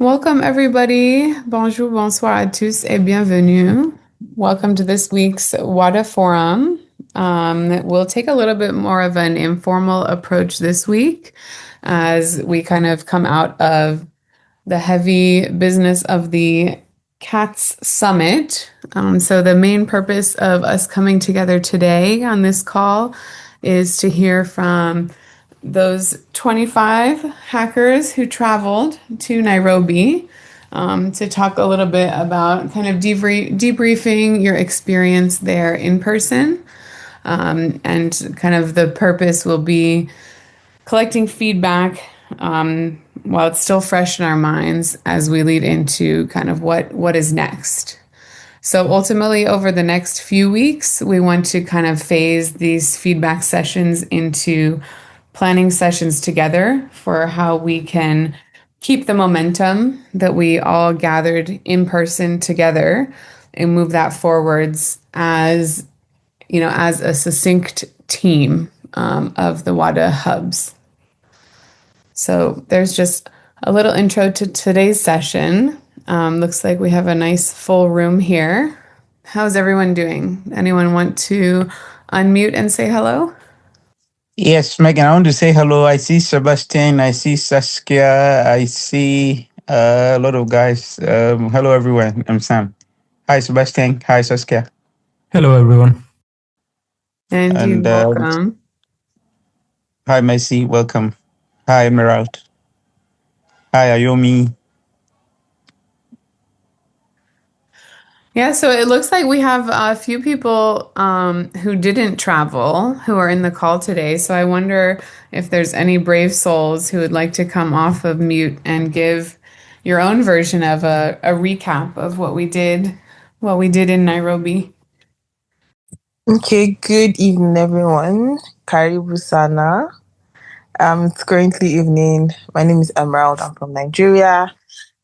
Welcome, everybody. Bonjour, bonsoir à tous, et bienvenue. Welcome to this week's Wada Forum. We'll take a little bit more of an informal approach this week as we kind of come out of the heavy business of the CATS Summit. So the main purpose of us coming together today on this call is to hear from those 25 hackers who traveled to Nairobi to talk a little bit about kind of debriefing your experience there in person. And kind of the purpose will be collecting feedback while it's still fresh in our minds as we lead into kind of what is next. So ultimately, over the next few weeks, we want to kind of phase these feedback sessions into planning sessions together for how we can keep the momentum that we all gathered in person together and move that forwards as, as a succinct team of the WADA hubs. So there's just a little intro to today's session. Looks like we have a nice full room here. How's everyone doing? Anyone want to unmute and say hello? Yes, Megan, I want to say hello. I see Sebastian, I see Saskia, I see a lot of guys. Hello, everyone. I'm Sam. Hi, Sebastian. Hi, Saskia. Hello, everyone. And welcome. Hi, Messi. Welcome. Hi, Emerald. Hi, Ayomi. Yeah, so it looks like we have a few people who didn't travel who are in the call today. So I wonder if there's any brave souls who would like to come off of mute and give your own version of a recap of what we did in Nairobi. Okay, good evening, everyone. Karibu sana. It's currently evening. My name is Emerald. I'm from Nigeria.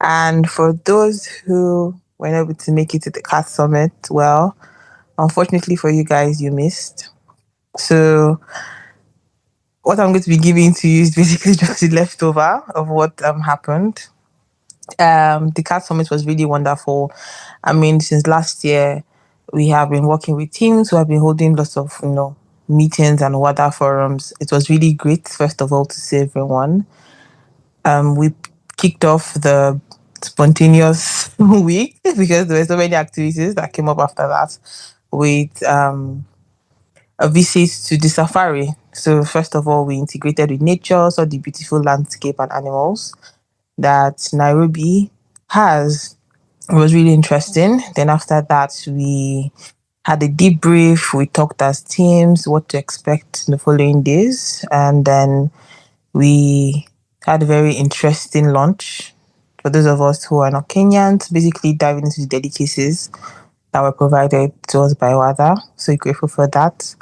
And for those who were not able to make it to the CAT Summit, well, unfortunately for you guys, you missed. So what I'm going to be giving to you is basically just the leftover of what happened. The CAT Summit was really wonderful. I mean, since last year, we have been working with teams who have been holding lots of, meetings and Wada forums. It was really great, first of all, to see everyone. We kicked off the spontaneous week because there were so many activities that came up after that with a visit to the safari. So first of all, we integrated with nature, saw the beautiful landscape and animals that Nairobi has. It was really interesting. Then after that, we had a debrief. We talked as teams, what to expect in the following days. And then we had a very interesting lunch for those of us who are not Kenyans, basically diving into the delicacies that were provided to us by WADA. So grateful for that.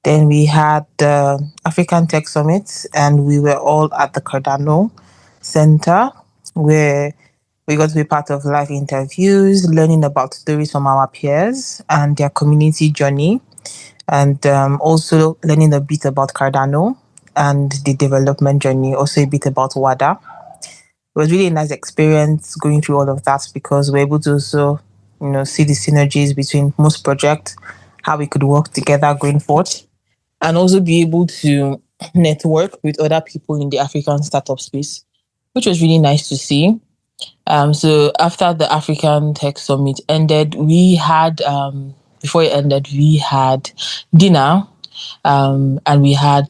Then we had the African Tech Summit, and we were all at the Cardano Center, where we got to be part of live interviews, learning about stories from our peers and their community journey, and also learning a bit about Cardano and the development journey, also a bit about WADA. It was really a nice experience going through all of that because we're able to also, see the synergies between most projects, how we could work together going forward, and also be able to network with other people in the African startup space, which was really nice to see. So after the African Tech Summit ended, we had, before it ended, we had dinner, and we had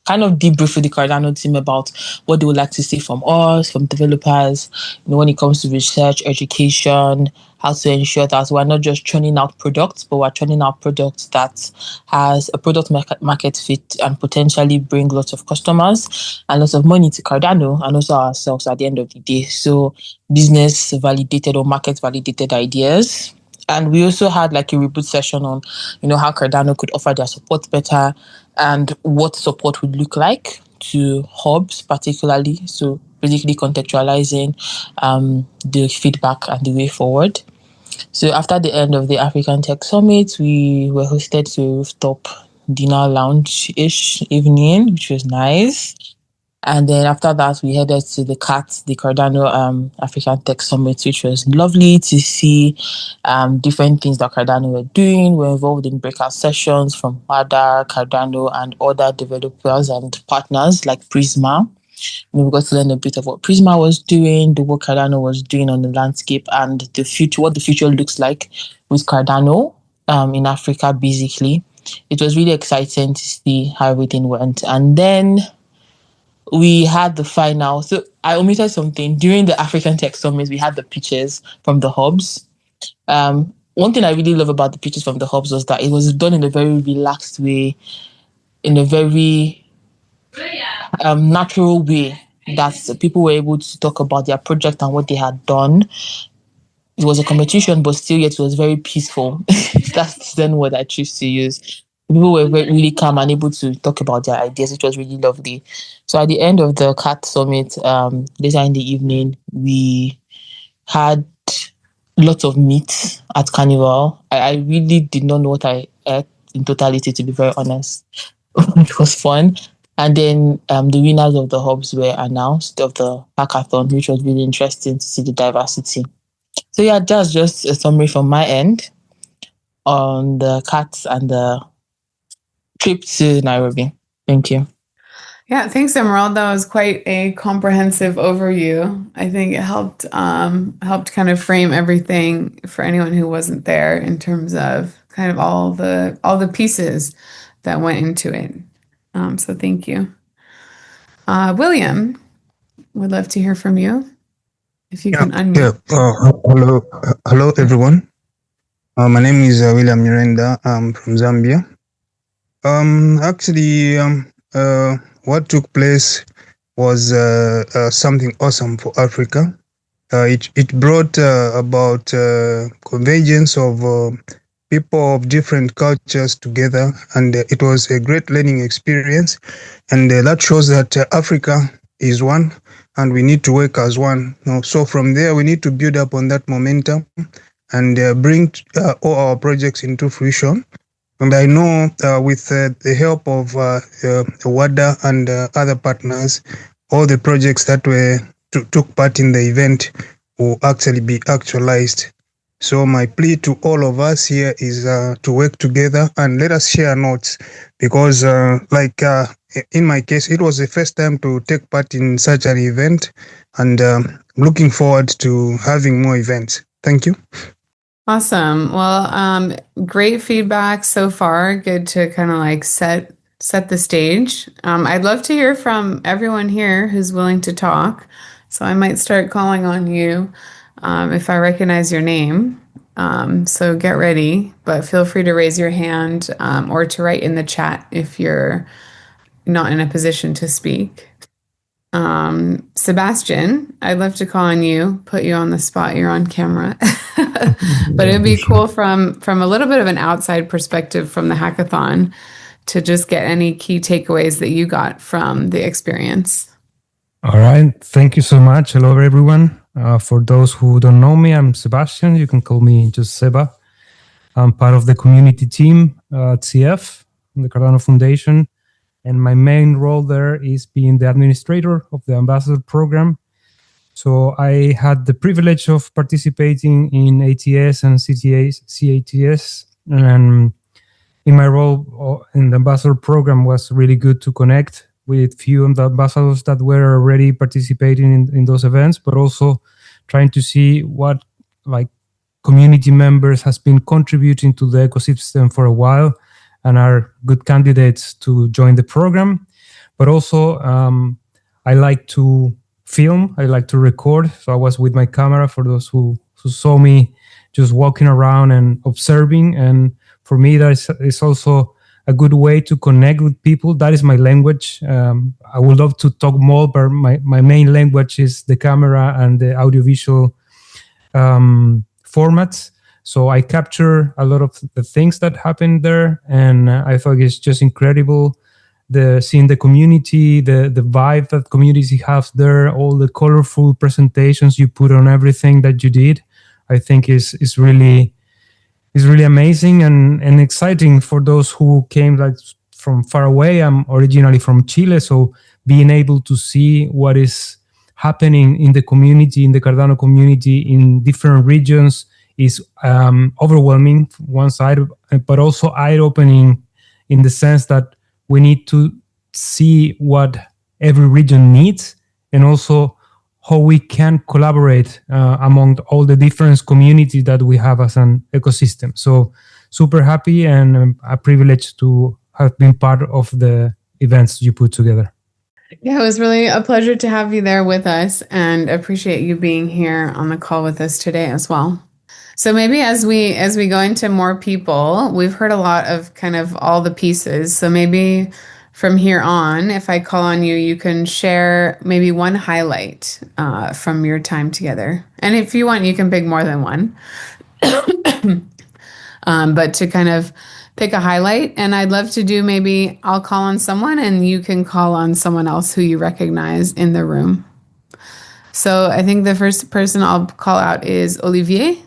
kind of debrief with the Cardano team about what they would like to see from us, from developers, when it comes to research, education, how to ensure that we're not just churning out products, but we're churning out products that has a product market fit and potentially bring lots of customers and lots of money to Cardano and also ourselves at the end of the day. So business validated or market validated ideas. And we also had like a reboot session on, how Cardano could offer their support better and what support would look like to hubs particularly. So basically contextualizing the feedback and the way forward. So after the end of the African Tech Summit, we were hosted to a rooftop dinner lounge-ish evening, which was nice. And then after that, we headed to the Cardano African Tech Summit, which was lovely to see different things that Cardano were doing. We're involved in breakout sessions from Wada, Cardano, and other developers and partners like Prisma. We got to learn a bit of what Prisma was doing, the work Cardano was doing on the landscape, and the future, what the future looks like with Cardano in Africa, basically. It was really exciting to see how everything went. And then we had the final. So I omitted something. During the African Tech Summit, we had the pitches from the hubs. One thing I really love about the pitches from the hubs was that it was done in a very relaxed way, in a very natural way, that people were able to talk about their project and what they had done. It was a competition, but still yet it was very peaceful. That's then what I choose to use. People were really calm and able to talk about their ideas, which was really lovely. So at the end of the CAT Summit, later in the evening, we had lots of meat at Carnival. I really did not know what I ate in totality, to be very honest. It was fun. And then the winners of the hubs were announced of the hackathon, which was really interesting to see the diversity. So yeah, that's just a summary from my end on the CATs and the trip to Nairobi. Thank you. Yeah, thanks, Emerald. That was quite a comprehensive overview. I think it helped kind of frame everything for anyone who wasn't there in terms of kind of all the pieces that went into it. So thank you. William, would love to hear from you. If you can unmute. Hello, everyone. My name is William Miranda. I'm from Zambia. What took place was something awesome for Africa. It brought about convergence of people of different cultures together, and it was a great learning experience. And that shows that Africa is one, and we need to work as one. So from there, we need to build up on that momentum and bring all our projects into fruition. And I know with the help of WADA and other partners, all the projects that took part in the event will actually be actualized. So my plea to all of us here is to work together and let us share notes, because in my case, it was the first time to take part in such an event, and looking forward to having more events. Thank you. Awesome. Well, great feedback so far. Good to kind of like set the stage. I'd love to hear from everyone here who's willing to talk. So I might start calling on you if I recognize your name. So get ready, but feel free to raise your hand or to write in the chat if you're not in a position to speak. Sebastian, I'd love to call on you, put you on the spot. You're on camera. But it'd be cool from a little bit of an outside perspective from the hackathon to just get any key takeaways that you got from the experience. All right. Thank you so much. Hello, everyone. For those who don't know me, I'm Sebastian. You can call me just Seba. I'm part of the community team at CF, the Cardano Foundation. And my main role there is being the administrator of the ambassador program. So I had the privilege of participating in ATS and CATS. And in my role in the ambassador program was really good to connect with few of the ambassadors that were already participating in those events, but also trying to see what like community members has been contributing to the ecosystem for a while and are good candidates to join the program. But also I like to film, I like to record. So I was with my camera for those who saw me just walking around and observing. And for me, that is also a good way to connect with people. That is my language. I would love to talk more, but my main language is the camera and the audiovisual formats. So I capture a lot of the things that happen there. And I thought it's just incredible seeing the community, the vibe that community has there, all the colorful presentations you put on everything that you did. I think is really amazing and exciting for those who came like from far away. I'm originally from Chile, so being able to see what is happening in the community, in the Cardano community, in different regions is overwhelming one side, but also eye-opening in the sense that we need to see what every region needs and also how we can collaborate among all the different communities that we have as an ecosystem. So super happy and a privilege to have been part of the events you put together. Yeah, it was really a pleasure to have you there with us and appreciate you being here on the call with us today as well. So maybe as we go into more people, we've heard a lot of kind of all the pieces. So maybe from here on, if I call on you, you can share maybe one highlight from your time together. And if you want, you can pick more than one. But to kind of pick a highlight. And I'd love to do maybe I'll call on someone and you can call on someone else who you recognize in the room. So I think the first person I'll call out is Olivier.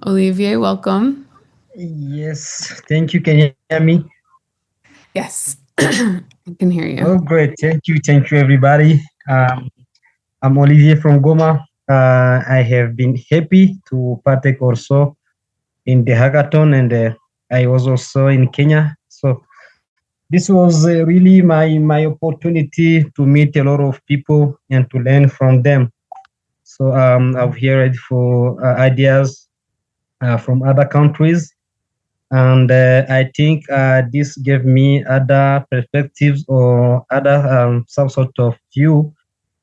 Olivier, welcome. Yes, thank you. Can you hear me? Yes, I can hear you. Oh, great. Thank you, everybody. I'm Olivier from Goma. I have been happy to partake also in the hackathon, and I was also in Kenya. So this was really my opportunity to meet a lot of people and to learn from them. So I've heard for ideas from other countries. And I think this gave me other perspectives or other some sort of view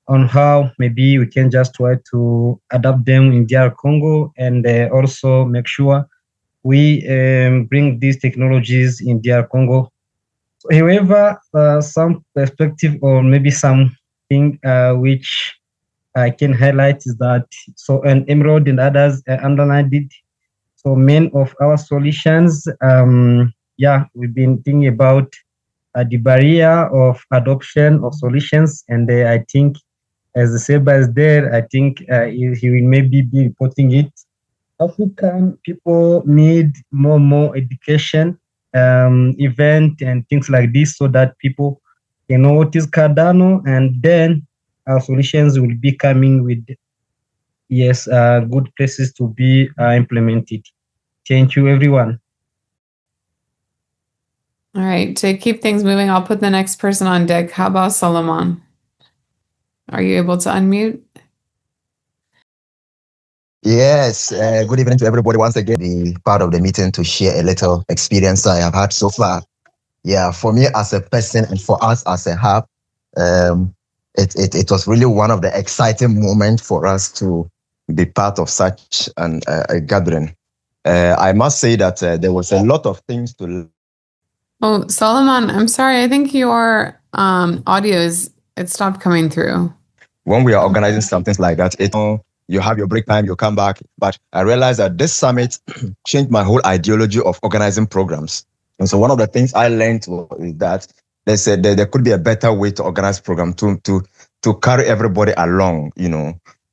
on how maybe we can just try to adapt them in DR Congo and also make sure we bring these technologies in DR Congo. So, however, some perspective or maybe something which I can highlight is that, so and Emerald and others underlined it. So many of our solutions, we've been thinking about the barrier of adoption of solutions. And I think as the Seba is there, I think he will maybe be reporting it. African people need more education, event and things like this so that people can know what is Cardano, and then our solutions will be coming with good places to be implemented. Thank you, everyone. All right, to keep things moving, I'll put the next person on deck. How about Solomon? Are you able to unmute? Yes, good evening to everybody once again. Be part of the meeting to share a little experience I have had so far. Yeah, for me as a person and for us as a hub, it was really one of the exciting moments for us to be part of such a gathering. I must say that there was a lot of things to learn. Oh, Solomon, I'm sorry. I think your audio it stopped coming through. When we are organizing something like that, you have your break time, you come back. But I realized that this summit changed my whole ideology of organizing programs. And so one of the things I learned was that they said that there could be a better way to organize program to carry everybody along,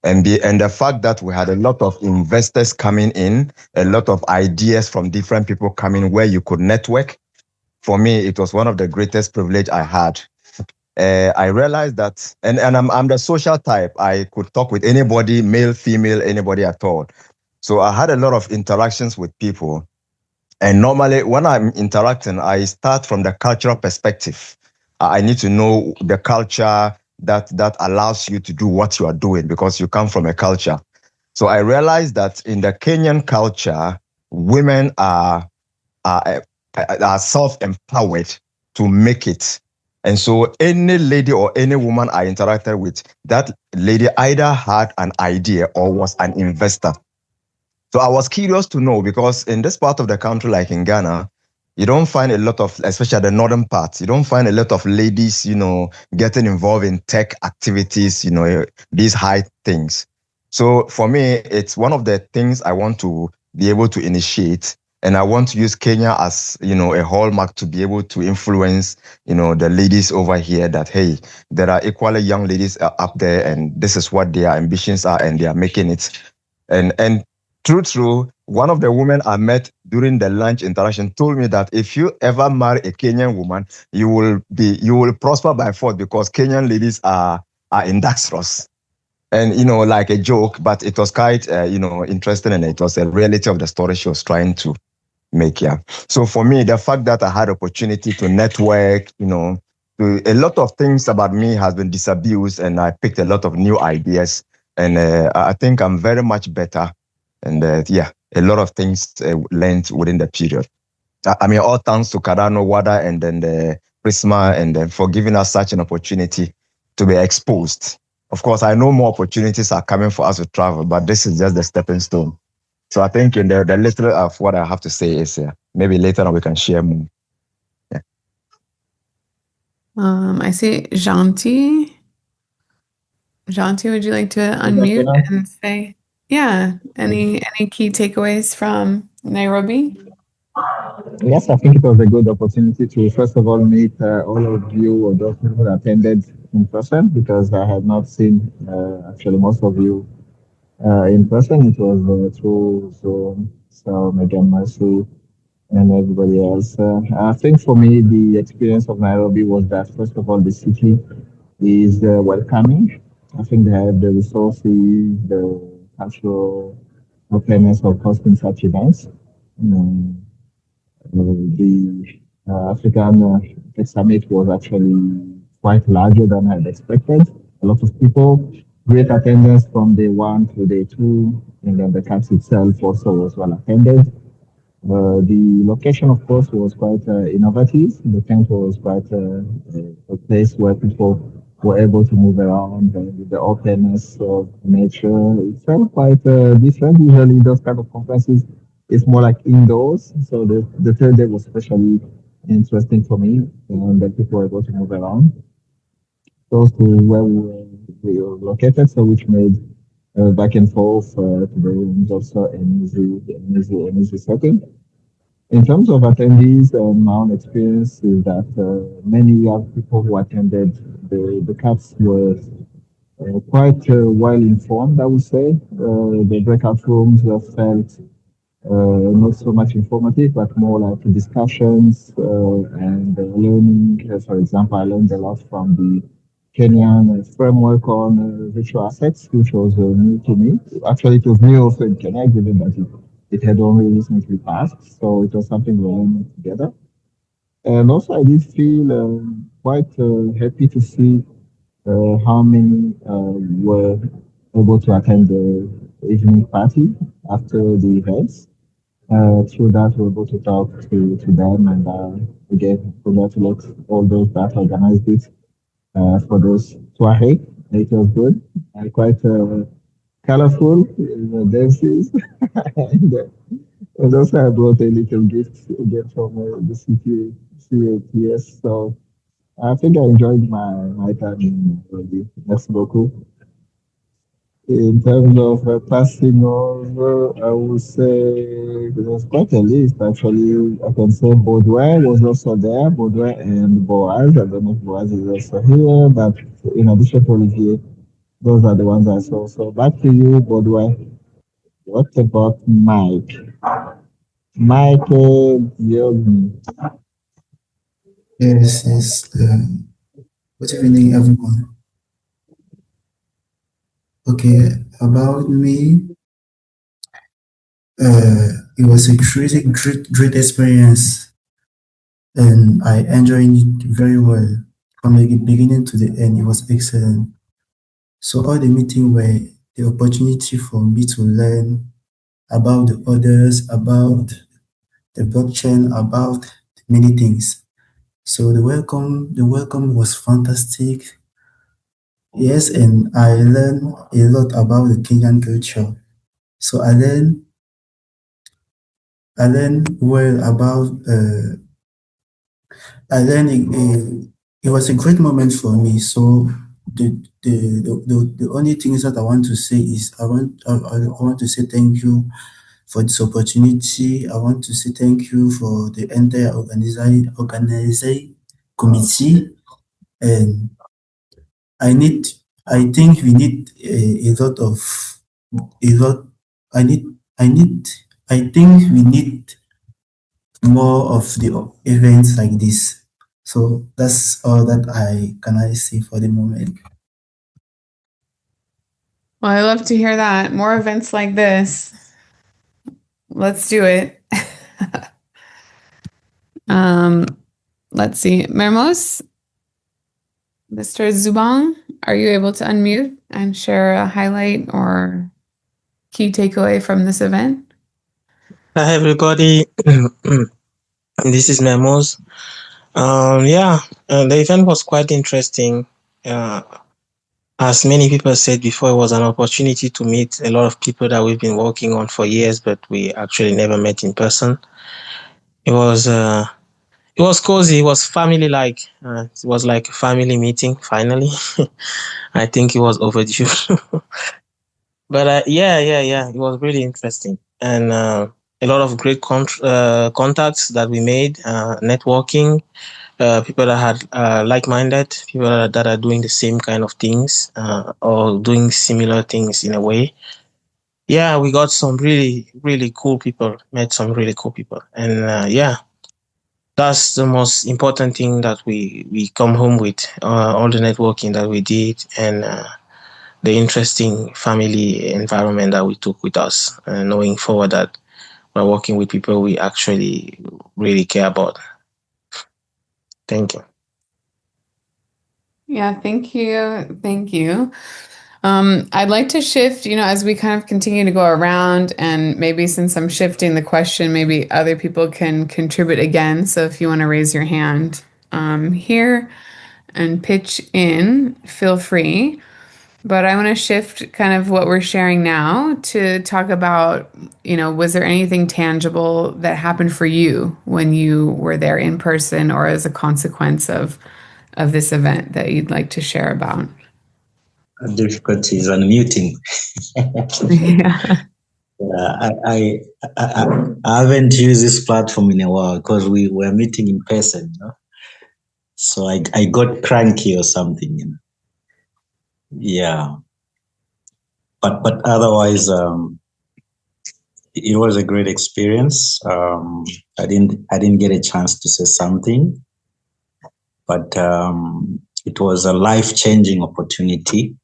and the fact that we had a lot of investors coming in, a lot of ideas from different people coming where you could network. For me, it was one of the greatest privilege I had. I realized that, and I'm the social type. I could talk with anybody, male, female, anybody at all. So I had a lot of interactions with people. And normally when I'm interacting, I start from the cultural perspective. I need to know the culture that allows you to do what you are doing because you come from a culture. So I realized that in the Kenyan culture, women are self-empowered to make it. And so any lady or any woman I interacted with, that lady either had an idea or was an investor. So I was curious to know, because in this part of the country, like in Ghana, you don't find a lot of, especially the northern part, you don't find a lot of ladies, getting involved in tech activities, these high things. So for me, it's one of the things I want to be able to initiate. And I want to use Kenya as, a hallmark to be able to influence, the ladies over here that, hey, there are equally young ladies up there and this is what their ambitions are and they are making it. And True. One of the women I met during the lunch interaction told me that if you ever marry a Kenyan woman, you will prosper by force because Kenyan ladies are industrious. And like a joke, but it was quite interesting, and it was a reality of the story she was trying to make. Yeah. So for me, the fact that I had opportunity to network, a lot of things about me has been disabused, and I picked a lot of new ideas, and I think I'm very much better. And a lot of things learned within the period. I mean, all thanks to Cardano, Wada, and then the Prisma, and then for giving us such an opportunity to be exposed. Of course, I know more opportunities are coming for us to travel, but this is just the stepping stone. So I think in the little of what I have to say is maybe later on we can share more. Yeah. I see Janti. Janti, would you like to unmute and say, any key takeaways from Nairobi? Yes, I think it was a good opportunity to first of all meet all of you or those people who attended in person, because I had not seen actually most of you in person. It was through Zoom. So Megan, Mercy, and everybody else. I think for me, the experience of Nairobi was that first of all, the city is welcoming. I think they have the resources, the cultural openness of hosting such events. The African Tech Summit was actually quite larger than I had expected. A lot of people, great attendance from day one to day two, and then the camp itself also was well attended. The location, of course, was quite innovative. The tent was quite a place where people were able to move around with the openness of nature. It felt quite different. Usually, those kind of conferences, it's more like indoors. So the third day was especially interesting for me, and that people were able to move around close to where we were located, so which made back and forth to the rooms also an easy setting. In terms of attendees, my own experience is that many young people who attended the CAPS were quite well informed, I would say. The breakout rooms were felt not so much informative, but more like discussions and learning. For example, I learned a lot from the Kenyan framework on virtual assets, which was new to me. Actually, it was new also in Kenya, given that it had only recently passed. So it was something we learned together. And also, I did feel quite happy to see how many were able to attend the evening party after the events. Through that, we're able to talk to them, and again, congratulate all those that organized it. For those Swahili, it was good and quite colorful dances. And also, I brought a little gift again from the CATS. So I think I enjoyed my time in Nairobi. Merci beaucoup. In terms of passing over, I would say there's quite a list actually. I can say Baudouin was also there, Baudouin and Boaz. I don't know if Boaz is also here, but in addition to Olivier, those are the ones I saw. So back to you, Baudouin. What about Mike? Michael Yogi. Yes. Good evening, everyone. Okay, about me, it was a great experience, and I enjoyed it very well. From the beginning to the end, it was excellent. So all the meetings were the opportunity for me to learn about the others, about the blockchain, about many things. So the welcome was fantastic. Yes, and I learned a lot about the Kenyan culture. So I learned well about it was a great moment for me. So the only things that I want to say is I want to say thank you for this opportunity. I want to say thank you for the entire organizing committee, and I think we need a lot. I need I think we need more of the events like this. So that's all that I see for the moment. Well, I love to hear that. More events like this. Let's do it. Let's see. Mermos, Mr. Zubang, are you able to unmute and share a highlight or key takeaway from this event? Hi, everybody. This is Memos. The event was quite interesting. As many people said before, it was an opportunity to meet a lot of people that we've been working on for years, but we actually never met in person. It was cozy. It was family-like. It was like a family meeting. Finally, I think it was overdue. But it was really interesting, and a lot of great contacts that we made, networking. People that had like-minded, people that are doing the same kind of things or doing similar things in a way. Yeah, we got some really, really cool people, met some really cool people. And that's the most important thing that we come home with, all the networking that we did and the interesting family environment that we took with us, knowing forward that we're working with people we actually really care about. Thank you. Yeah, thank you. Thank you. I'd like to shift, as we kind of continue to go around, and maybe since I'm shifting the question, maybe other people can contribute again. So if you want to raise your hand here and pitch in, feel free. But I want to shift kind of what we're sharing now to talk about, was there anything tangible that happened for you when you were there in person or as a consequence of this event that you'd like to share about? Difficulties unmuting. Yeah. I haven't used this platform in a while because we were meeting in person, So I got cranky or something, Yeah. But otherwise, it was a great experience. I didn't get a chance to say something, but it was a life-changing opportunity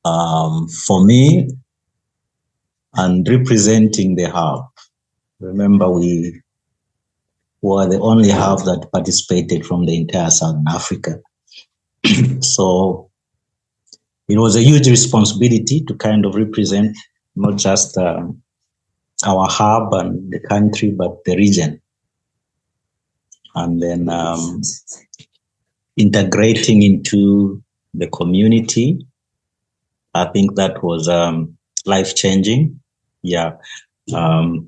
for me and representing the hub. Remember, we were the only hub that participated from the entire Southern Africa. So it was a huge responsibility to kind of represent not just our hub and the country, but the region. And then integrating into the community, I think that was life-changing. Yeah. I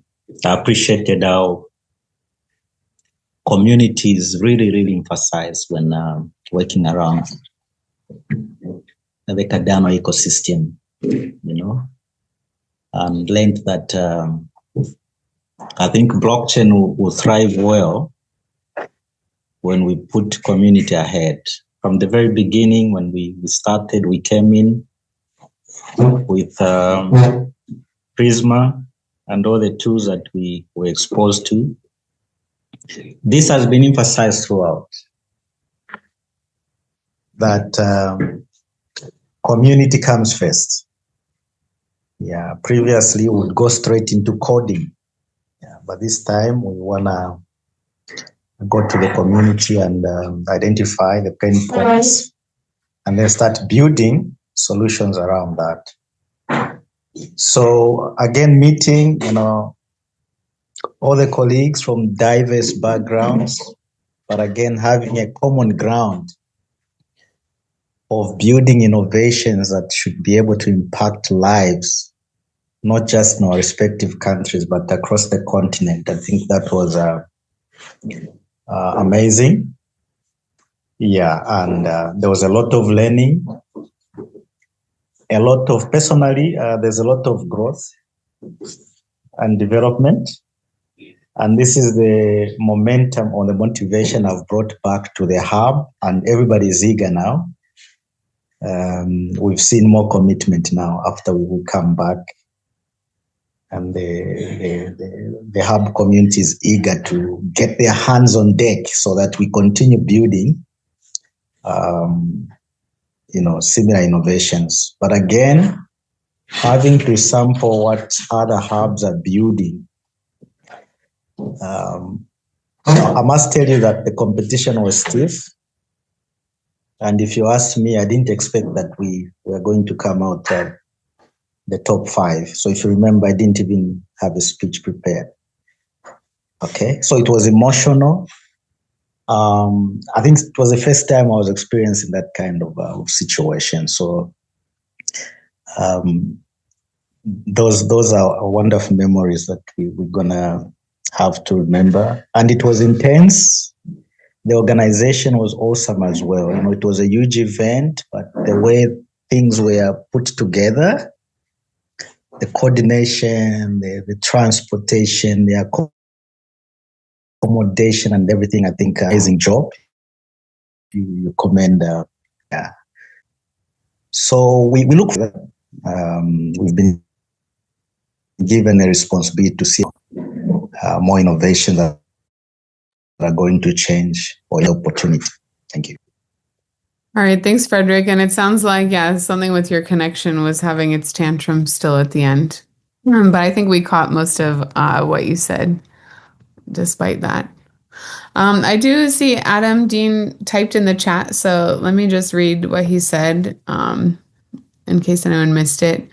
appreciated how communities really emphasize when working around the Cardano ecosystem, and learned that I think blockchain will thrive well when we put community ahead. From the very beginning, when we started, we came in with Prisma and all the tools that we were exposed to. This has been emphasized throughout, that community comes first. Yeah, previously we would go straight into coding. Yeah, but this time we want to go to the community and identify the pain points and then start building solutions around that. So again, meeting, all the colleagues from diverse backgrounds, but again, having a common ground of building innovations that should be able to impact lives, not just in our respective countries, but across the continent. I think that was amazing. Yeah, and there was a lot of learning, personally, there's a lot of growth and development. And this is the momentum or the motivation I've brought back to the hub, and everybody is eager now. We've seen more commitment now after we will come back. and the hub community is eager to get their hands on deck so that we continue building, similar innovations. But again, having to sample what other hubs are building, I must tell you that the competition was stiff. And if you ask me, I didn't expect that we were going to come out the top 5. So if you remember, I didn't even have a speech prepared. Okay, so it was emotional. I think it was the first time I was experiencing that kind of situation. So those are wonderful memories that we're gonna have to remember. And it was intense. The organization was awesome as well. It was a huge event, but the way things were put together, the coordination, the transportation, the accommodation and everything, I think amazing job. You commend. Yeah. So we look for that. We've been given a responsibility to see more innovation that are going to change or the opportunity. Thank you. All right, thanks, Frederick. And it sounds like, something with your connection was having its tantrum still at the end. But I think we caught most of what you said, despite that. I do see Adam Dean typed in the chat, so let me just read what he said in case anyone missed it.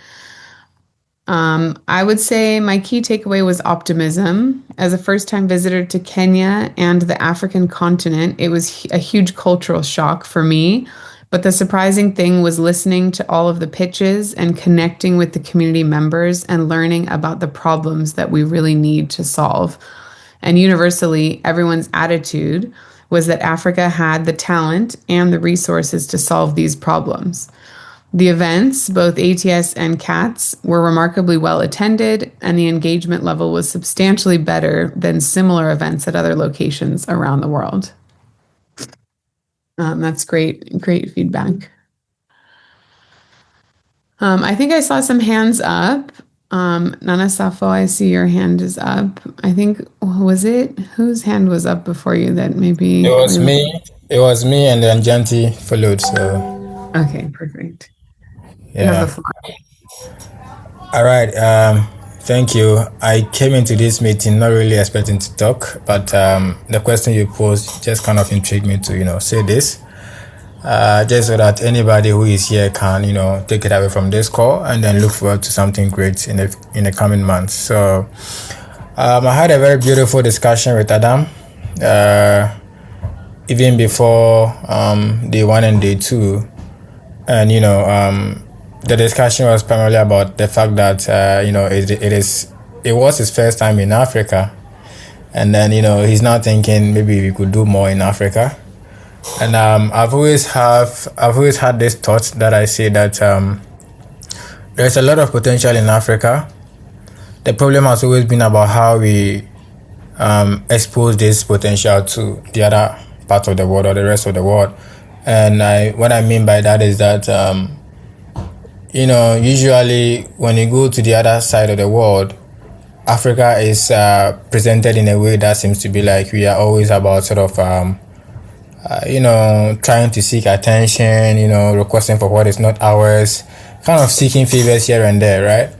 I would say my key takeaway was optimism. As a first-time visitor to Kenya and the African continent, it was a huge cultural shock for me. But the surprising thing was listening to all of the pitches and connecting with the community members and learning about the problems that we really need to solve. And universally, everyone's attitude was that Africa had the talent and the resources to solve these problems. The events, both ATS and CATS, were remarkably well attended, and the engagement level was substantially better than similar events at other locations around the world. That's great feedback. I think I saw some hands up. Nana Safo, I see your hand is up. I think, whose hand was up before you that maybe? It was me. It was me, and then Janti followed. So. Okay, perfect. Yeah. All right. Thank you. I came into this meeting not really expecting to talk, but the question you posed just kind of intrigued me to, say this, just so that anybody who is here can, take it away from this call and then look forward to something great in the coming months. So I had a very beautiful discussion with Adam, even before day 1 and day 2, and the discussion was primarily about the fact that it was his first time in Africa, and then he's now thinking maybe we could do more in Africa. And I've always had this thought that I say that there's a lot of potential in Africa. The problem has always been about how we expose this potential to the other part of the world or the rest of the world. And what I mean by that is that usually when you go to the other side of the world, Africa is presented in a way that seems to be like we are always about sort of, trying to seek attention, requesting for what is not ours, kind of seeking favors here and there, right?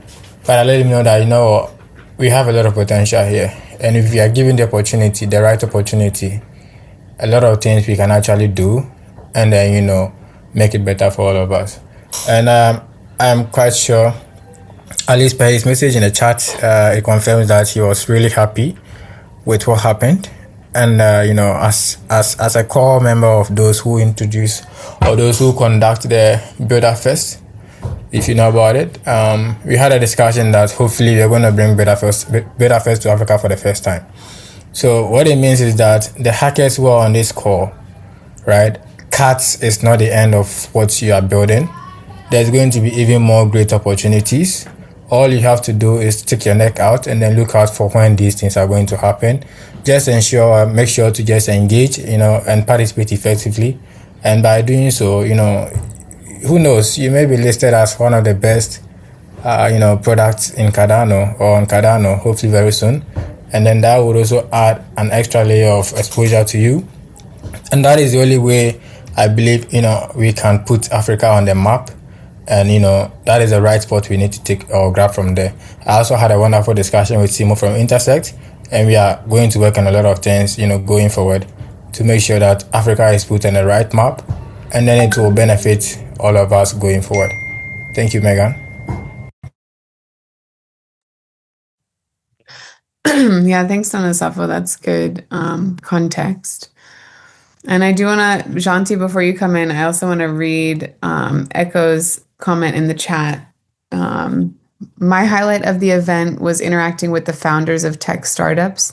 But I let him know that, we have a lot of potential here. And if we are given the opportunity, the right opportunity, a lot of things we can actually do and then, make it better for all of us. And I'm quite sure, at least by his message in the chat, it confirms that he was really happy with what happened. And as a core member of those who introduce or those who conduct the Builder Fest, if you know about it, we had a discussion that hopefully we're going to bring Builder Fest to Africa for the first time. So what it means is that the hackers who are on this call, right? CATS is not the end of what you are building. There's going to be even more great opportunities. All you have to do is stick your neck out and then look out for when these things are going to happen. Just make sure to just engage, and participate effectively. And by doing so, who knows, you may be listed as one of the best products in Cardano or on Cardano, hopefully very soon. And then that would also add an extra layer of exposure to you. And that is the only way I believe, we can put Africa on the map. And, that is the right spot we need to take or grab from there. I also had a wonderful discussion with Timo from Intersect, and we are going to work on a lot of things, going forward to make sure that Africa is put on the right map, and then it will benefit all of us going forward. Thank you, Megan. Yeah, thanks, Donasafo. That's good context. And I do want to, Janti, before you come in, I also want to read Echo's comment in the chat. My highlight of the event was interacting with the founders of tech startups.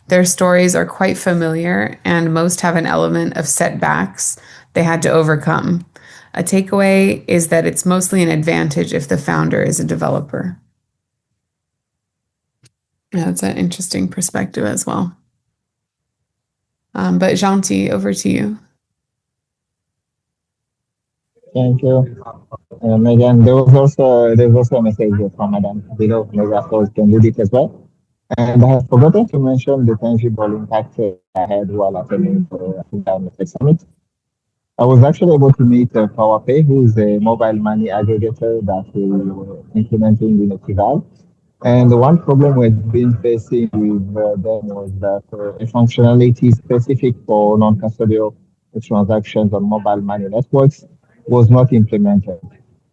Their stories are quite familiar, and most have an element of setbacks they had to overcome. A takeaway is that it's mostly an advantage if the founder is a developer. Yeah, that's an interesting perspective as well. But Janti, over to you. Thank you. Megan, there's also a message from Madam below. Maybe afterwards can read it as well. And I have forgotten to mention the tangible impact I had while attending the Africa Tech Summit. I was actually able to meet PowerPay, who is a mobile money aggregator that we were implementing in Equival. And the one problem we've been facing with them was that a functionality specific for non-custodial transactions on mobile money networks was not implemented.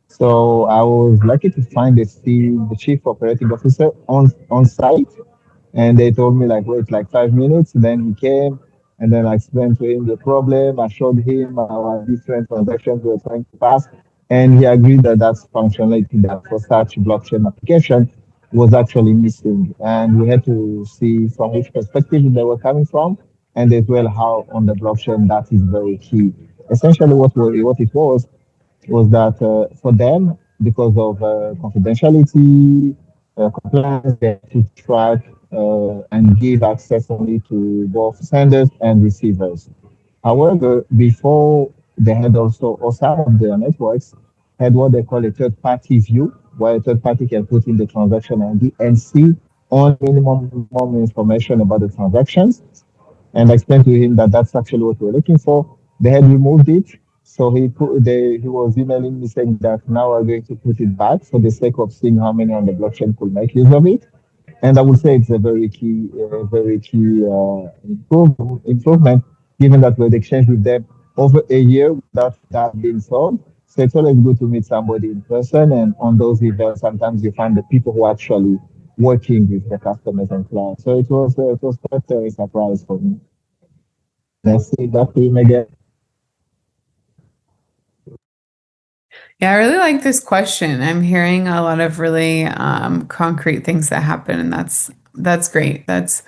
So I was lucky to find the chief operating officer on site, and they told me wait 5 minutes. Then he came, and then I explained to him the problem. I showed him our different transactions we were trying to pass, and he agreed that that's functionality that for such blockchain application was actually missing. And we had to see from which perspective they were coming from, and as well how on the blockchain that is very key. Essentially, what it was that for them, because of confidentiality, compliance, they had to track and give access only to both senders and receivers. However, before they had also, or some of their networks had what they call a third-party view, where a third party can put in the transaction ID and see on minimum information about the transactions. And I explained to him that that's actually what we're looking for. They had removed it. So he was emailing me saying that now we're going to put it back for the sake of seeing how many on the blockchain could make use of it. And I would say it's a very key improvement, given that we had exchanged with them over a year without that being solved. So it's always good to meet somebody in person, and on those events, sometimes you find the people who are actually working with the customers and clients. So it was quite a surprise for me. Let's see that to him again. Yeah, I really like this question. I'm hearing a lot of really concrete things that happen, and that's great. There's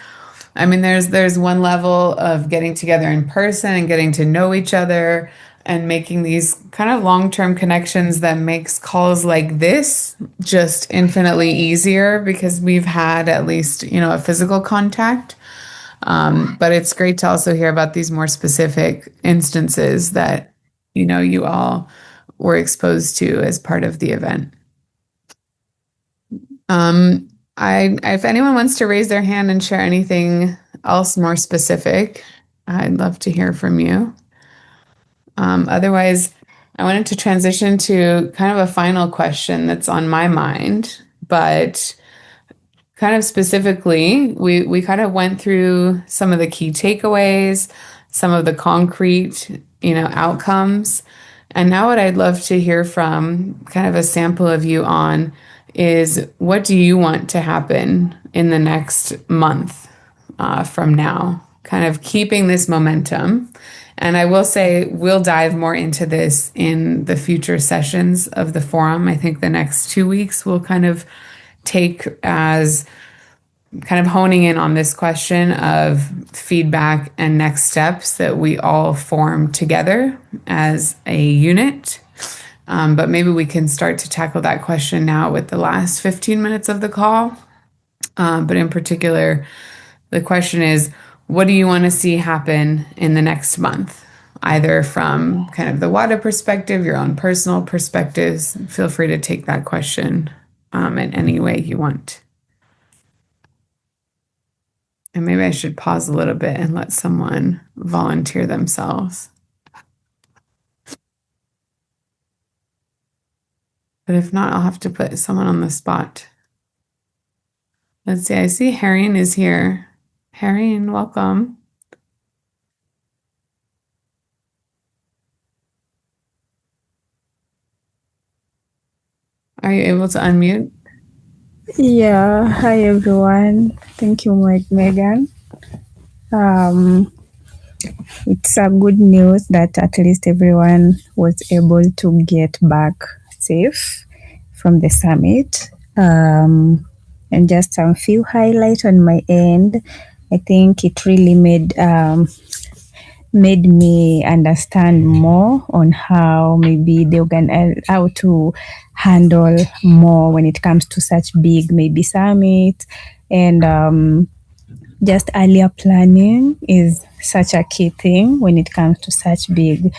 one level of getting together in person and getting to know each other and making these kind of long-term connections that makes calls like this just infinitely easier because we've had at least, a physical contact. But it's great to also hear about these more specific instances that, you all were exposed to as part of the event. If anyone wants to raise their hand and share anything else more specific, I'd love to hear from you. Otherwise, I wanted to transition to kind of a final question that's on my mind, but kind of specifically, we kind of went through some of the key takeaways, some of the concrete, outcomes. And now what I'd love to hear from kind of a sample of you on is what do you want to happen in the next month from now, kind of keeping this momentum. And I will say we'll dive more into this in the future sessions of the forum. I think the next 2 weeks we'll kind of take as kind of honing in on this question of feedback and next steps that we all form together as a unit. But maybe we can start to tackle that question now with the last 15 minutes of the call. But in particular, the question is, what do you want to see happen in the next month? Either from kind of the WADA perspective, your own personal perspectives. Feel free to take that question in any way you want. And maybe I should pause a little bit and let someone volunteer themselves. But if not, I'll have to put someone on the spot. Let's see, I see Harrian is here. Harrian, welcome. Are you able to unmute? Yeah, hi everyone. Thank you, Megan. It's a good news that at least everyone was able to get back safe from the summit. And just some few highlights on my end. I think it really made me understand more on how maybe how to handle more when it comes to such big maybe summits, and just earlier planning is such a key thing when it comes to such big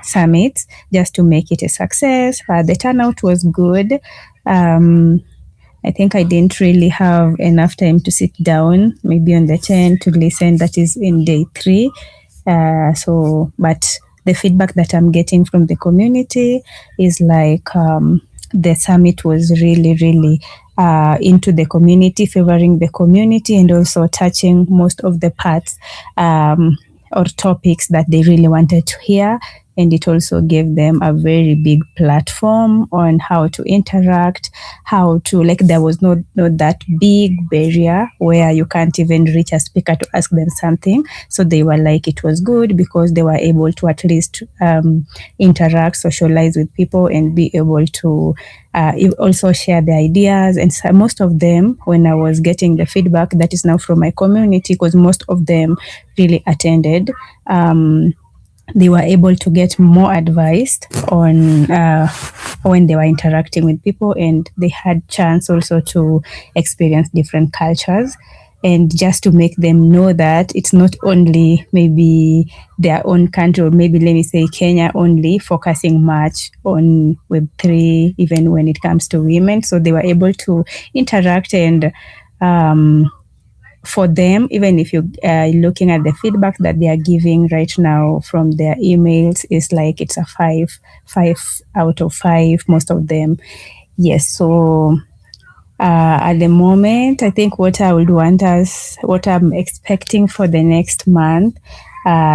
summits, just to make it a success. The turnout was good. I think I didn't really have enough time to sit down, maybe on the 10 to listen. That is in day 3. But the feedback that I'm getting from the community is like the summit was really, really into the community, favoring the community, and also touching most of the parts or topics that they really wanted to hear. And it also gave them a very big platform on how to interact, how to, like, there was not that big barrier where you can't even reach a speaker to ask them something. So they were like, it was good because they were able to at least interact, socialize with people, and be able to also share their ideas. And so most of them, when I was getting the feedback that is now from my community, because most of them really attended, they were able to get more advice on when they were interacting with people, and they had chance also to experience different cultures, and just to make them know that it's not only maybe their own country, or maybe let me say Kenya only, focusing much on Web3, even when it comes to women. So they were able to interact, and for them, even if you're looking at the feedback that they are giving right now from their emails, is like it's a 5 out of 5, most of them. Yes. So at the moment, I think what I'm expecting for the next month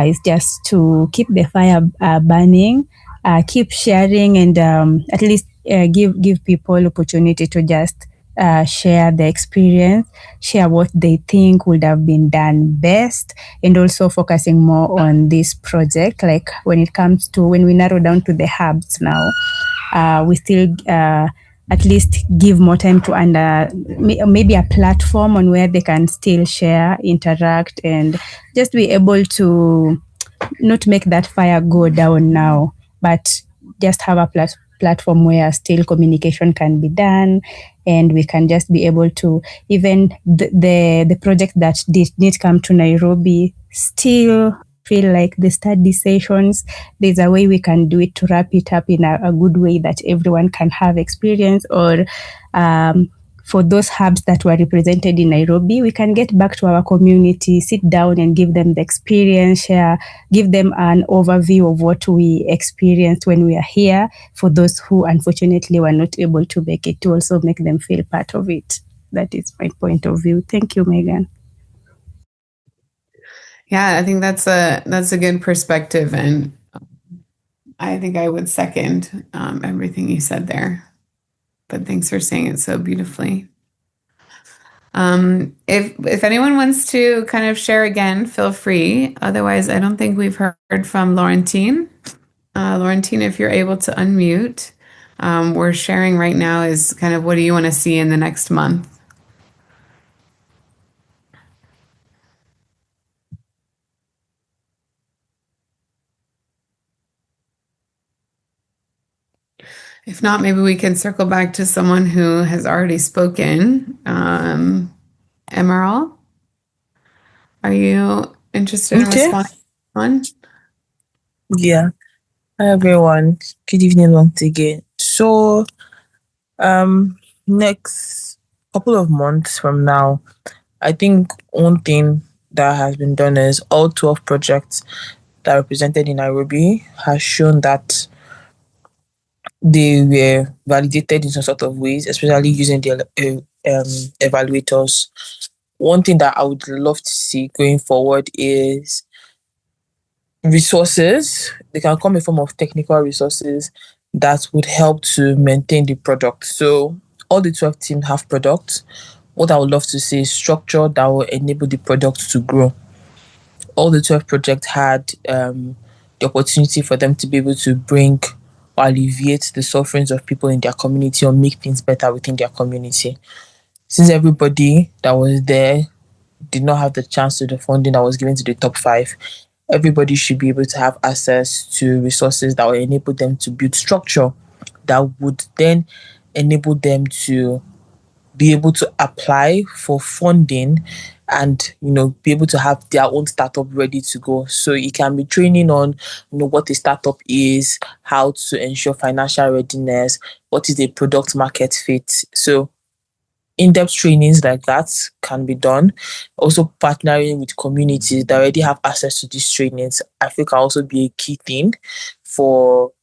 is just to keep the fire burning, keep sharing, and at least give people opportunity to just share the experience, share what they think would have been done best, and also focusing more on this project. Like when we narrow down to the hubs now, we still at least give more time to maybe a platform on where they can still share, interact, and just be able to not make that fire go down now, but just have a platform where still communication can be done, and we can just be able to, even the project that did come to Nairobi, still feel like the study sessions, there's a way we can do it to wrap it up in a good way that everyone can have experience. Or for those hubs that were represented in Nairobi, we can get back to our community, sit down and give them the experience, give them an overview of what we experienced when we are here, for those who unfortunately were not able to make it, to also make them feel part of it. That is my point of view. Thank you, Megan. Yeah, I think that's a good perspective, and I think I would second everything you said there. But thanks for saying it so beautifully. If anyone wants to kind of share again, feel free. Otherwise, I don't think we've heard from Laurentine. Laurentine, if you're able to unmute, we're sharing right now is kind of what do you want to see in the next month? If not, maybe we can circle back to someone who has already spoken. Emerald, are you interested in responding? Yeah. Hi everyone. Good evening once again. So Next couple of months from now, I think one thing that has been done is all 12 projects that are represented in Nairobi has shown that they were validated in some sort of ways, especially using the evaluators. One thing that I would love to see going forward is resources. They can come in form of technical resources that would help to maintain the product. So all the 12 teams have products. What I would love to see is structure that will enable the product to grow. All the 12 projects had the opportunity for them to be able to bring or alleviate the sufferings of people in their community or make things better within their community. Since everybody that was there did not have the chance to the funding that was given to the top 5, everybody should be able to have access to resources that will enable them to build structure that would then enable them to be able to apply for funding and be able to have their own startup ready to go. So it can be training on what a startup is, how to ensure financial readiness, what is a product market fit. So in-depth trainings like that can be done. Also partnering with communities that already have access to these trainings, I feel can also be a key thing for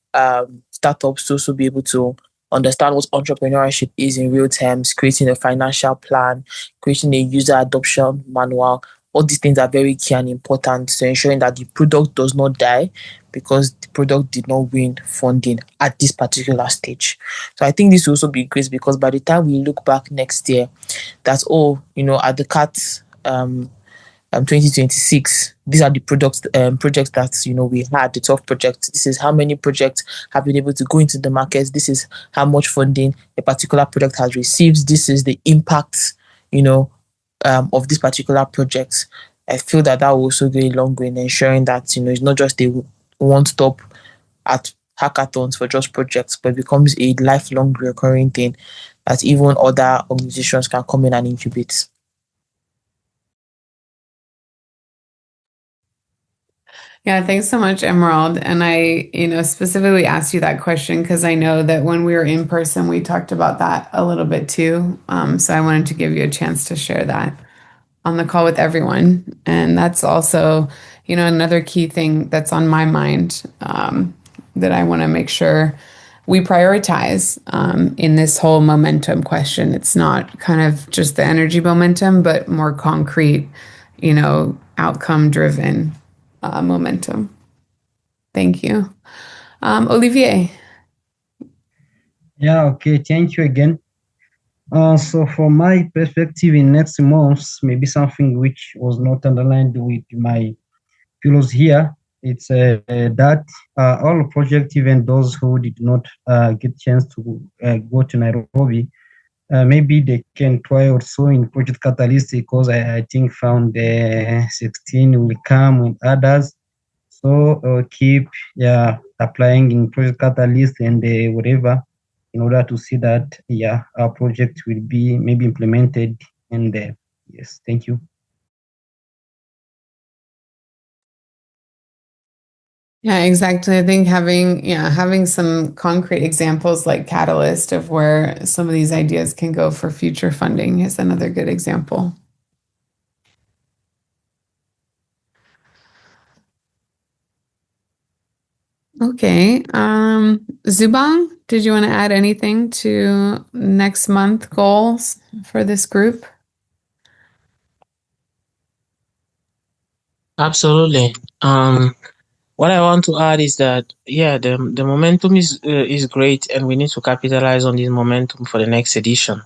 startups to also be able to understand what entrepreneurship is in real terms, creating a financial plan, creating a user adoption manual. All these things are very key and important to ensuring that the product does not die because the product did not win funding at this particular stage. So I think this will also be great because by the time we look back next year, that's at the CAT 2026, these are the projects that we had, the 12 projects. This is how many projects have been able to go into the markets. This is how much funding a particular project has received. This is the impact, of this particular project. I feel that will also go a long way in ensuring that it's not just a one-stop at hackathons for just projects, but it becomes a lifelong recurring thing that even other organizations can come in and incubate. Yeah, thanks so much, Emerald. And I, specifically asked you that question because I know that when we were in person, we talked about that a little bit too. So I wanted to give you a chance to share that on the call with everyone. And that's also, another key thing that's on my mind that I want to make sure we prioritize in this whole momentum question. It's not kind of just the energy momentum, but more concrete, outcome driven momentum. Thank you. Olivier. Yeah, okay. Thank you again. So from my perspective in next months, maybe something which was not underlined with my fellows here, it's that all project, even those who did not get chance to go to Nairobi, maybe they can try also in Project Catalyst because I think found 16 will come with others. So keep applying in Project Catalyst and whatever in order to see that our project will be maybe implemented. And yes, thank you. Yeah, exactly. I think having some concrete examples like Catalyst of where some of these ideas can go for future funding is another good example. Okay. Zubang, did you want to add anything to next month goals for this group? Absolutely. What I want to add is that the momentum is great, and we need to capitalize on this momentum for the next edition.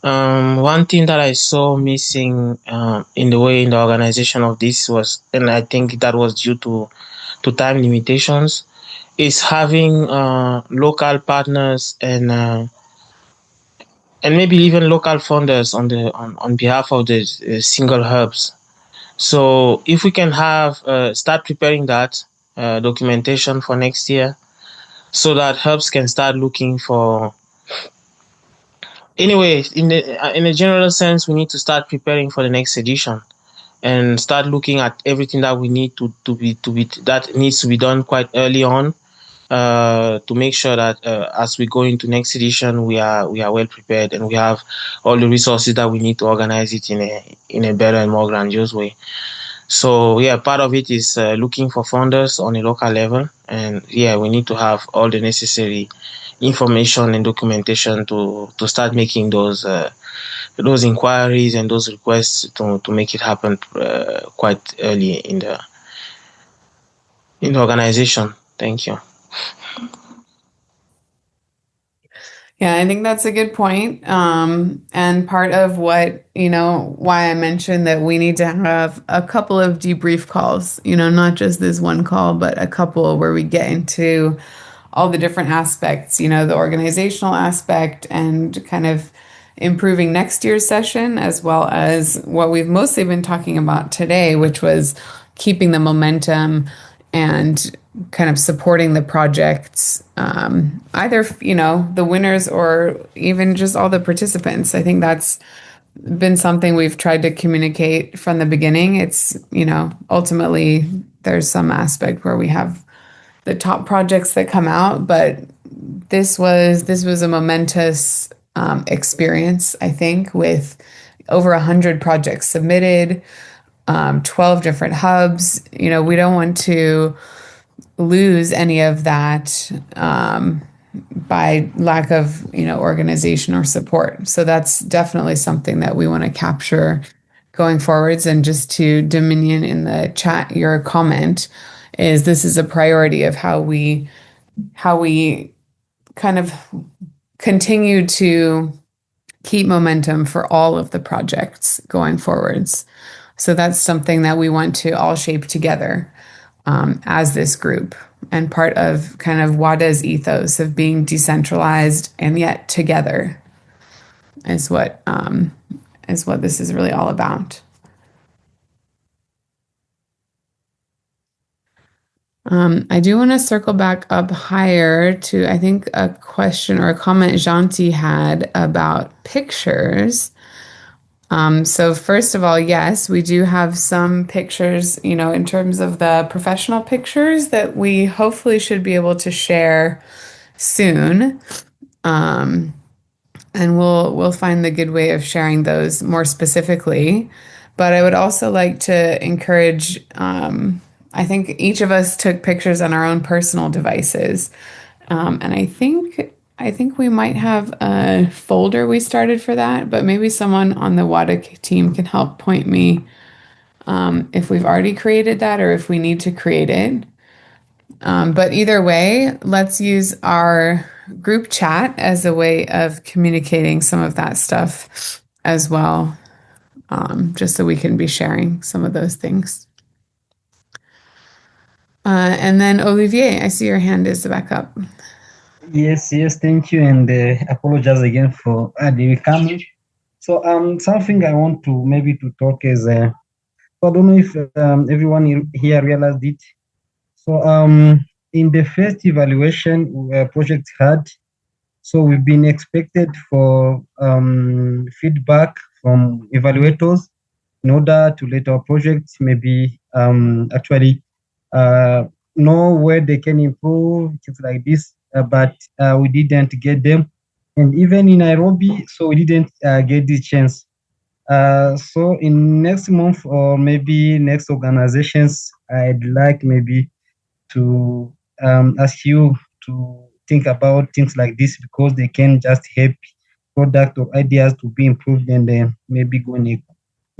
One thing that I saw missing in the organization of this was, and I think that was due to time limitations, is having local partners and maybe even local funders on behalf of the single hubs. So if we can have start preparing that documentation for next year, so that hubs can start looking for. Anyway, in a general sense, we need to start preparing for the next edition and start looking at everything that we need to be that needs to be done quite early on, to make sure that as we go into next edition, we are well prepared and we have all the resources that we need to organize it in a better and more grandiose way. So yeah, part of it is looking for funders on a local level, and yeah, we need to have all the necessary information and documentation to start making those inquiries and those requests to make it happen quite early in the organization. Thank you. Yeah, I think that's a good point. And part of what, why I mentioned that we need to have a couple of debrief calls, not just this one call, but a couple where we get into all the different aspects, the organizational aspect and kind of improving next year's session, as well as what we've mostly been talking about today, which was keeping the momentum and kind of supporting the projects, either, the winners or even just all the participants. I think that's been something we've tried to communicate from the beginning. It's, ultimately there's some aspect where we have the top projects that come out, but this was a momentous experience, I think, with over 100 projects submitted, 12 different hubs. We don't want to lose any of that by lack of organization or support. So that's definitely something that we want to capture going forwards. And just to Dominion in the chat, your comment is this is a priority of how we kind of continue to keep momentum for all of the projects going forwards. So that's something that we want to all shape together as this group, and part of kind of WADA's ethos of being decentralized and yet together is what this is really all about. I do want to circle back up higher to, I think, a question or a comment Janti had about pictures. So first of all, yes, we do have some pictures, in terms of the professional pictures that we hopefully should be able to share soon. And we'll find the good way of sharing those more specifically. But I would also like to encourage, I think each of us took pictures on our own personal devices. And I think we might have a folder we started for that, but maybe someone on the WADA team can help point me if we've already created that or if we need to create it. But either way, let's use our group chat as a way of communicating some of that stuff as well, just so we can be sharing some of those things. And then Olivier, I see your hand is back up. Yes, thank you, and apologize again for the coming. So something I want to maybe to talk is I don't know if everyone here realized it. So in the first evaluation project had, so we've been expected for feedback from evaluators in order to let our project maybe actually know where they can improve, things like this. But we didn't get them, and even in Nairobi, so we didn't get this chance. So in next month or maybe next organizations, I'd like maybe to ask you to think about things like this, because they can just help product or ideas to be improved and maybe go in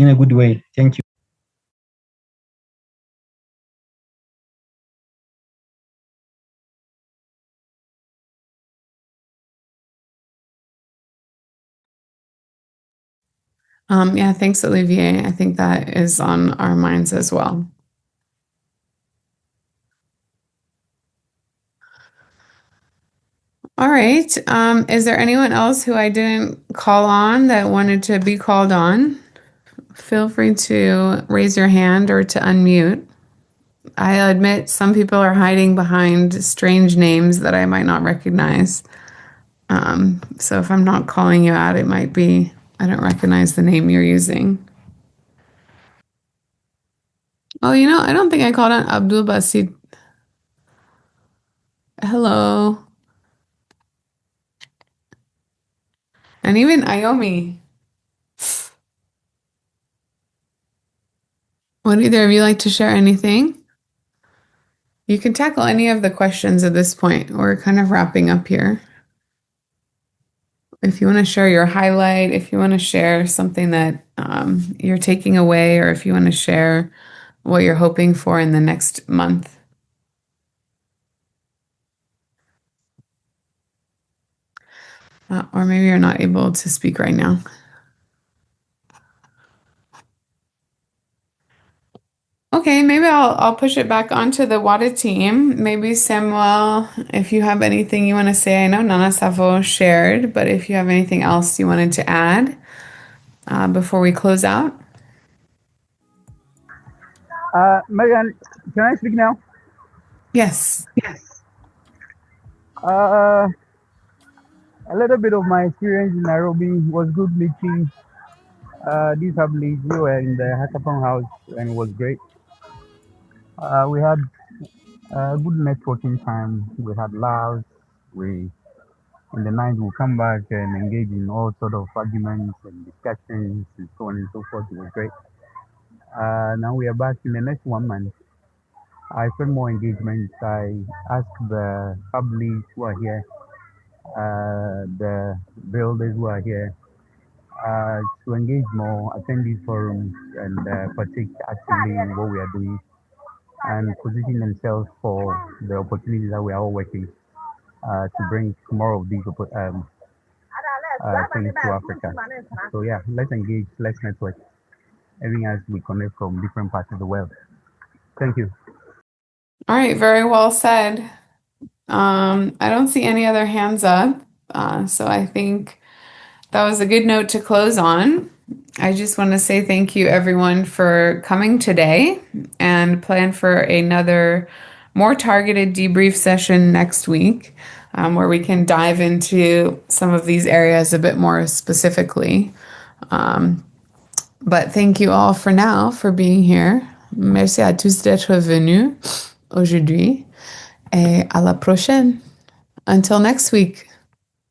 a good way. Thank you. Yeah, thanks, Olivier. I think that is on our minds as well. All right. Is there anyone else who I didn't call on that wanted to be called on? Feel free to raise your hand or to unmute. I admit some people are hiding behind strange names that I might not recognize. So if I'm not calling you out, it might be I don't recognize the name you're using. Oh, I don't think I called on Abdul Basit. Hello. And even Iomi. Would either of you like to share anything? You can tackle any of the questions at this point. We're kind of wrapping up here. If you want to share your highlight, if you want to share something that you're taking away, or if you want to share what you're hoping for in the next month. Or maybe you're not able to speak right now. Okay, maybe I'll push it back onto the Wada team. Maybe Samuel, if you have anything you want to say. I know Nana Savo shared, but if you have anything else you wanted to add before we close out. Megan, can I speak now? Yes. A little bit of my experience in Nairobi was good meeting these families. We were in the hackathon house and it was great. We had a good networking time. We had laughs. We in the night we'll come back and engage in all sort of arguments and discussions and so on and so forth. It was great. Now we are back in the next 1 month. I spend more engagement. I ask the families who are here, the builders who are here, to engage more, attend these forums, and partake actively in what we are doing, and position themselves for the opportunities that we are all working to bring more of these things to Africa. So yeah, let's engage, let's network, even as we connect from different parts of the world. Thank you. All right, very well said. I don't see any other hands up, so I think that was a good note to close on. I just want to say thank you, everyone, for coming today, and plan for another more targeted debrief session next week, where we can dive into some of these areas a bit more specifically. But thank you all for now for being here. Merci à tous d'être venus aujourd'hui, et à la prochaine. Until next week.